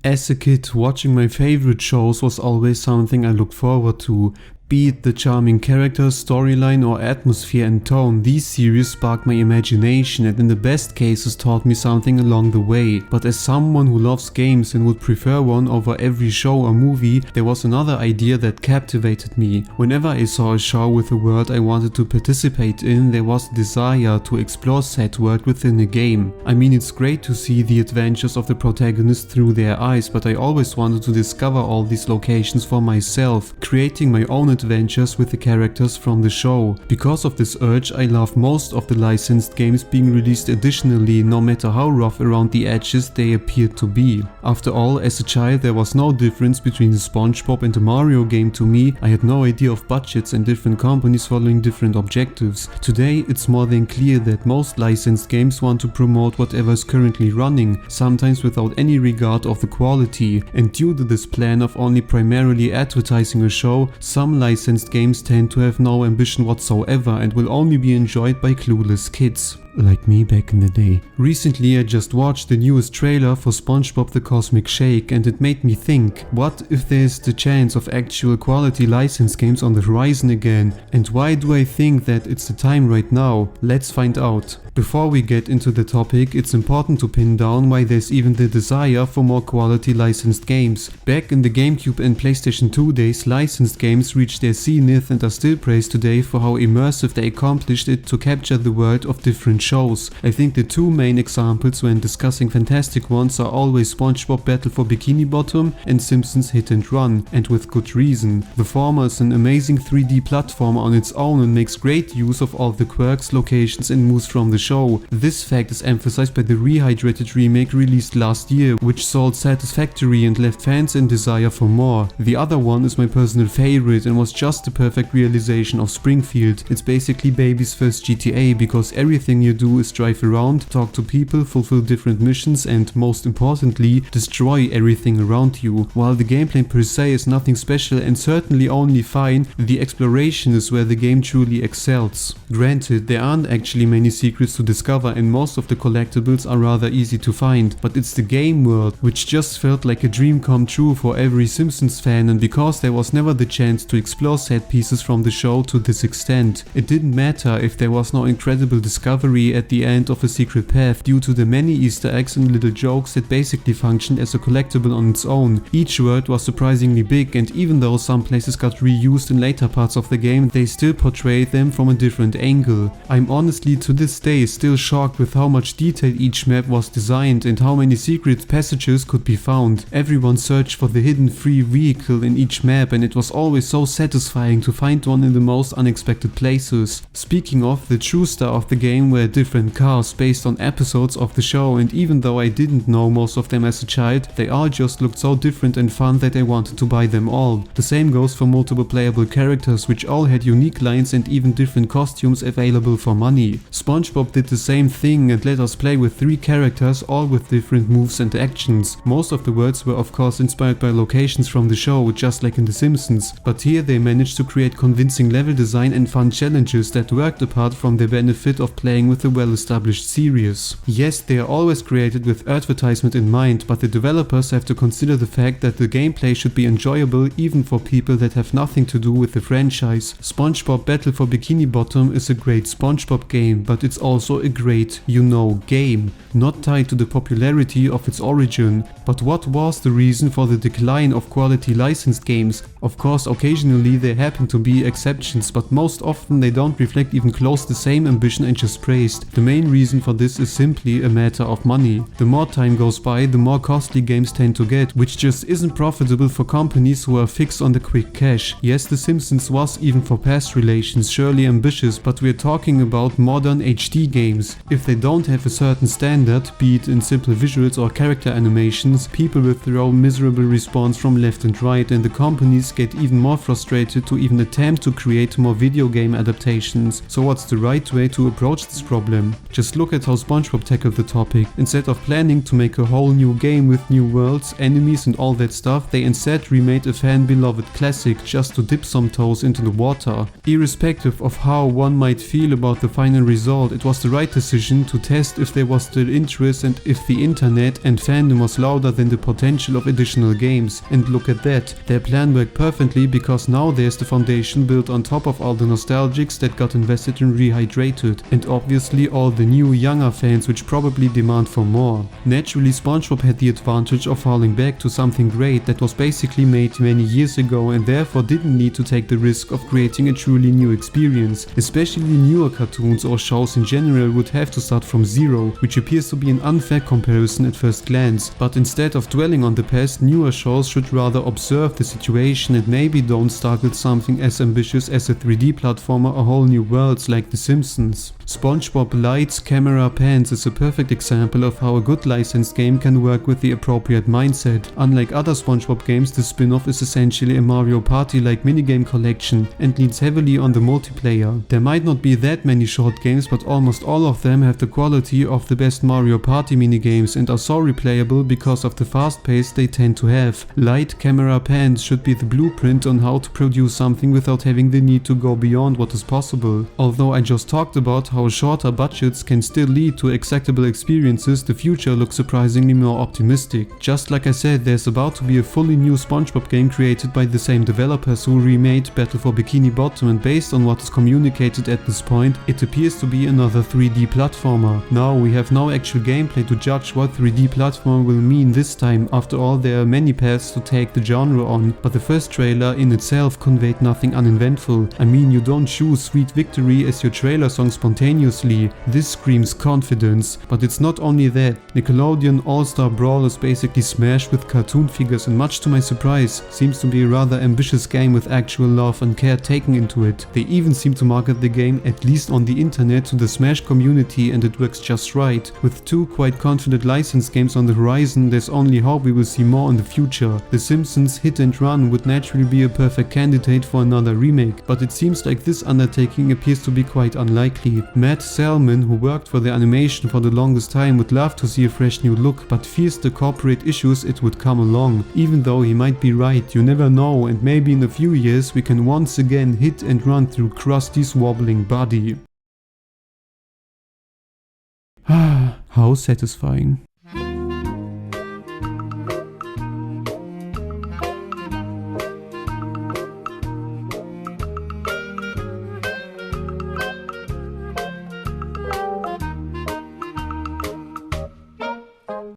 As a kid, watching my favorite shows was always something I looked forward to. Be it the charming characters, storyline or atmosphere and tone, these series sparked my imagination and in the best cases taught me something along the way. But as someone who loves games and would prefer one over every show or movie, there was another idea that captivated me. Whenever I saw a show with a world I wanted to participate in, there was a desire to explore said world within a game. I mean, it's great to see the adventures of the protagonist through their eyes, but I always wanted to discover all these locations for myself, creating my own adventures with the characters from the show. Because of this urge, I love most of the licensed games being released additionally, no matter how rough around the edges they appeared to be. After all, as a child there was no difference between the SpongeBob and the Mario game to me. I had no idea of budgets and different companies following different objectives. Today it's more than clear that most licensed games want to promote whatever is currently running, sometimes without any regard of the quality, and due to this plan of only primarily advertising a show, some licensed games tend to have no ambition whatsoever and will only be enjoyed by clueless kids. Like me back in the day. Recently I just watched the newest trailer for SpongeBob the Cosmic Shake and it made me think, what if there's the chance of actual quality licensed games on the horizon again? And why do I think that it's the time right now? Let's find out. Before we get into the topic, it's important to pin down why there's even the desire for more quality licensed games. Back in the GameCube and PlayStation 2 days, licensed games reached their zenith and are still praised today for how immersive they accomplished it to capture the world of different shows. I think the two main examples when discussing fantastic ones are always SpongeBob Battle for Bikini Bottom and Simpsons Hit and Run, and with good reason. The former is an amazing 3D platformer on its own and makes great use of all the quirks, locations and moves from the show. This fact is emphasized by the rehydrated remake released last year, which sold satisfactory and left fans in desire for more. The other one is my personal favorite and was just the perfect realization of Springfield. It's basically baby's first GTA because everything you do is drive around, talk to people, fulfill different missions and, most importantly, destroy everything around you. While the gameplay per se is nothing special and certainly only fine, the exploration is where the game truly excels. Granted, there aren't actually many secrets to discover and most of the collectibles are rather easy to find, but it's the game world which just felt like a dream come true for every Simpsons fan, and because there was never the chance to explore set pieces from the show to this extent, it didn't matter if there was no incredible discovery at the end of a secret path due to the many Easter eggs and little jokes that basically functioned as a collectible on its own. Each world was surprisingly big, and even though some places got reused in later parts of the game, they still portrayed them from a different angle. I'm honestly to this day still shocked with how much detail each map was designed and how many secret passages could be found. Everyone searched for the hidden free vehicle in each map and it was always so satisfying to find one in the most unexpected places. Speaking of, the true star of the game were different cars based on episodes of the show, and even though I didn't know most of them as a child, they all just looked so different and fun that I wanted to buy them all. The same goes for multiple playable characters which all had unique lines and even different costumes available for money. SpongeBob did the same thing and let us play with 3 characters, all with different moves and actions. Most of the worlds were of course inspired by locations from the show, just like in The Simpsons, but here they managed to create convincing level design and fun challenges that worked apart from the benefit of playing with a well-established series. Yes, they are always created with advertisement in mind, but the developers have to consider the fact that the gameplay should be enjoyable even for people that have nothing to do with the franchise. SpongeBob Battle for Bikini Bottom is a great SpongeBob game, but it's also a great, game, not tied to the popularity of its origin. But what was the reason for the decline of quality licensed games? Of course, occasionally there happen to be exceptions, but most often they don't reflect even close the same ambition I just praised. The main reason for this is simply a matter of money. The more time goes by, the more costly games tend to get, which just isn't profitable for companies who are fixed on the quick cash. Yes, The Simpsons was, even for past relations, surely ambitious, but we're talking about modern HD games. If they don't have a certain standard, be it in simple visuals or character animations, people will throw miserable response from left and right, and the companies get even more frustrated to even attempt to create more video game adaptations. So what's the right way to approach this problem? problem. Just look at how SpongeBob tackled the topic. Instead of planning to make a whole new game with new worlds, enemies and all that stuff, they instead remade a fan-beloved classic just to dip some toes into the water. Irrespective of how one might feel about the final result, it was the right decision to test if there was still interest and if the internet and fandom was louder than the potential of additional games. And look at that, their plan worked perfectly because now there's the foundation built on top of all the nostalgics that got invested and rehydrated, and obviously all the new younger fans which probably demand for more. Naturally, SpongeBob had the advantage of falling back to something great that was basically made many years ago and therefore didn't need to take the risk of creating a truly new experience. Especially newer cartoons or shows in general would have to start from zero, which appears to be an unfair comparison at first glance. But instead of dwelling on the past, newer shows should rather observe the situation and maybe don't start with something as ambitious as a 3D platformer or whole new worlds like The Simpsons. SpongeBob Lights, Camera, Pans is a perfect example of how a good licensed game can work with the appropriate mindset. Unlike other SpongeBob games, the spin-off is essentially a Mario Party-like minigame collection and leans heavily on the multiplayer. There might not be that many short games, but almost all of them have the quality of the best Mario Party minigames and are so replayable because of the fast pace they tend to have. Light, Camera, Pans should be the blueprint on how to produce something without having the need to go beyond what is possible. Although I just talked about how shorter budgets can still lead to acceptable experiences, the future looks surprisingly more optimistic. Just like I said, there's about to be a fully new SpongeBob game created by the same developers who remade Battle for Bikini Bottom, and based on what is communicated at this point, it appears to be another 3D platformer. Now we have no actual gameplay to judge what 3D platformer will mean this time. After all, there are many paths to take the genre on, but the first trailer in itself conveyed nothing uneventful. I mean, you don't choose Sweet Victory as your trailer song spontaneously. This screams confidence. But it's not only that. Nickelodeon All-Star Brawl is basically smashed with cartoon figures, and much to my surprise, seems to be a rather ambitious game with actual love and care taken into it. They even seem to market the game, at least on the internet, to the Smash community, and it works just right. With two quite confident licensed games on the horizon, there's only hope we will see more in the future. The Simpsons Hit and Run would naturally be a perfect candidate for another remake, but it seems like this undertaking appears to be quite unlikely. Matt Selman, who worked for the animation for the longest time, would love to see a fresh new look, but fears the corporate issues it would come along. Even though he might be right, you never know, and maybe in a few years we can once again hit and run through Krusty's wobbling body. How satisfying.